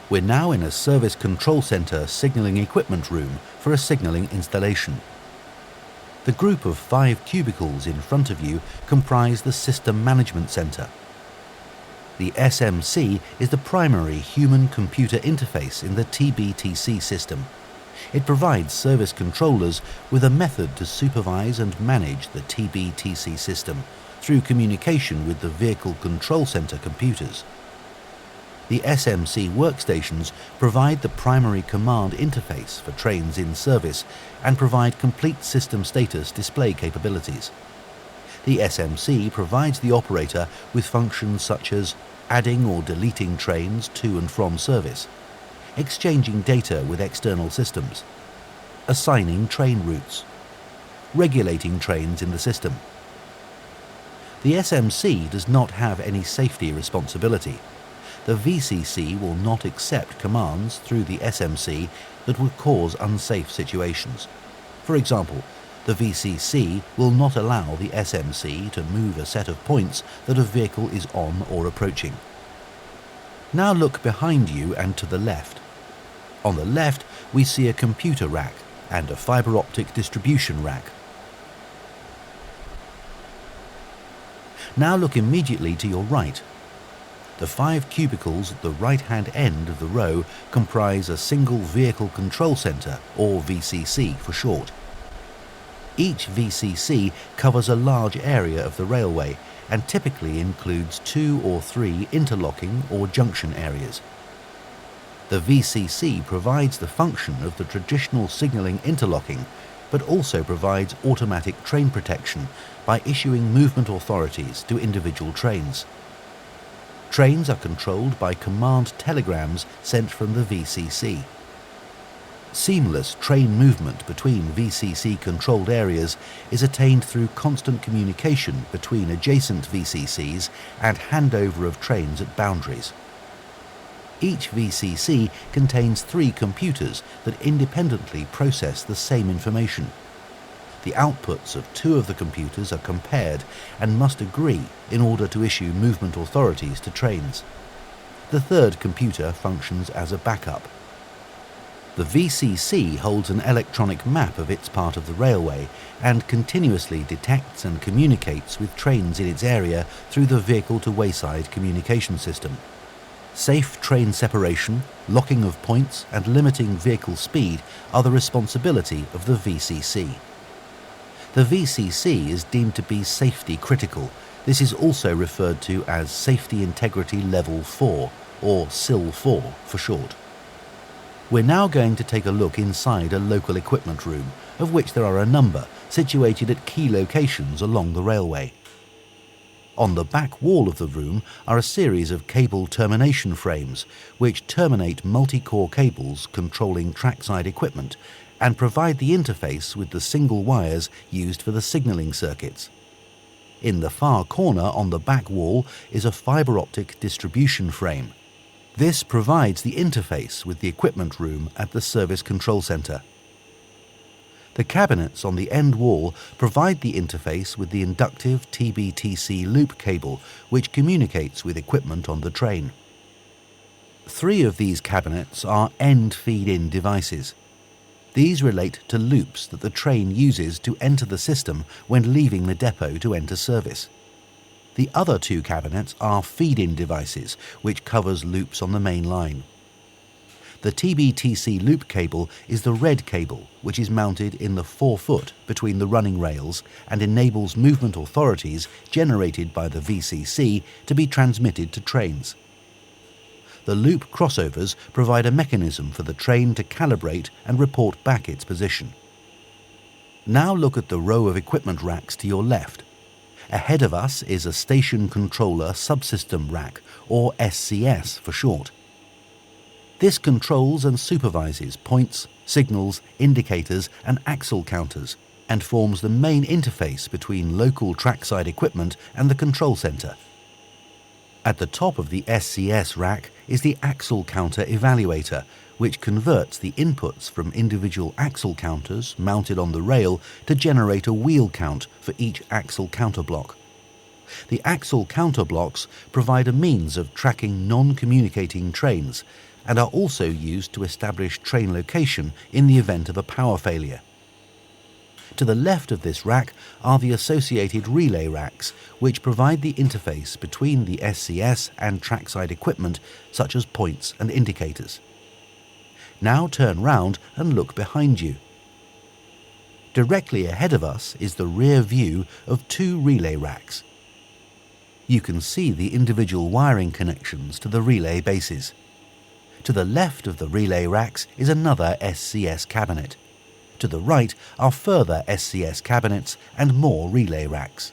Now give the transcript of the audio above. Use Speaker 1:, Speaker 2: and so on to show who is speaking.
Speaker 1: We're now in a service control center signaling equipment room for a signaling installation. The group of 5 cubicles in front of you comprise the System Management Center. The SMC is the primary human-computer interface in the TBTC system. It provides service controllers with a method to supervise and manage the TBTC system through communication with the Vehicle Control Center computers. The SMC workstations provide the primary command interface for trains in service and provide complete system status display capabilities. The SMC provides the operator with functions such as adding or deleting trains to and from service, exchanging data with external systems, assigning train routes, regulating trains in the system. The SMC does not have any safety responsibility. The VCC will not accept commands through the SMC that would cause unsafe situations. For example, the VCC will not allow the SMC to move a set of points that a vehicle is on or approaching. Now look behind you and to the left. On the left, we see a computer rack and a fiber optic distribution rack. Now look immediately to your right. The 5 cubicles at the right-hand end of the row comprise a single Vehicle Control Center, or VCC for short. Each VCC covers a large area of the railway and typically includes 2 or 3 interlocking or junction areas. The VCC provides the function of the traditional signalling interlocking, but also provides automatic train protection by issuing movement authorities to individual trains. Trains are controlled by command telegrams sent from the VCC. Seamless train movement between VCC-controlled areas is attained through constant communication between adjacent VCCs and handover of trains at boundaries. Each VCC contains 3 computers that independently process the same information. The outputs of 2 of the computers are compared and must agree in order to issue movement authorities to trains. The 3rd computer functions as a backup. The VCC holds an electronic map of its part of the railway and continuously detects and communicates with trains in its area through the vehicle-to-wayside communication system. Safe train separation, locking of points, and limiting vehicle speed are the responsibility of the VCC. The VCC is deemed to be safety critical. This is also referred to as Safety Integrity Level 4, or SIL 4 for short. We're now going to take a look inside a local equipment room, of which there are a number, situated at key locations along the railway. On the back wall of the room are a series of cable termination frames, which terminate multi-core cables controlling trackside equipment and provide the interface with the single wires used for the signalling circuits. In the far corner on the back wall is a fiber optic distribution frame. This provides the interface with the equipment room at the Service Control Center. The cabinets on the end wall provide the interface with the inductive TBTC loop cable, which communicates with equipment on the train. 3 of these cabinets are end feed-in devices. These relate to loops that the train uses to enter the system when leaving the depot to enter service. The other 2 cabinets are feed-in devices, which covers loops on the main line. The TBTC loop cable is the red cable, which is mounted in the 4-foot between the running rails and enables movement authorities generated by the VCC to be transmitted to trains. The loop crossovers provide a mechanism for the train to calibrate and report back its position. Now look at the row of equipment racks to your left. Ahead of us is a Station Controller Subsystem Rack, or SCS for short. This controls and supervises points, signals, indicators, and axle counters, and forms the main interface between local trackside equipment and the control center. At the top of the SCS rack is the Axle Counter Evaluator, which converts the inputs from individual axle counters mounted on the rail to generate a wheel count for each axle counter block. The axle counter blocks provide a means of tracking non-communicating trains, and are also used to establish train location in the event of a power failure. To the left of this rack are the associated relay racks, which provide the interface between the SCS and trackside equipment such as points and indicators. Now turn round and look behind you. Directly ahead of us is the rear view of two relay racks. You can see the individual wiring connections to the relay bases. To the left of the relay racks is another SCS cabinet. To the right are further SCS cabinets and more relay racks.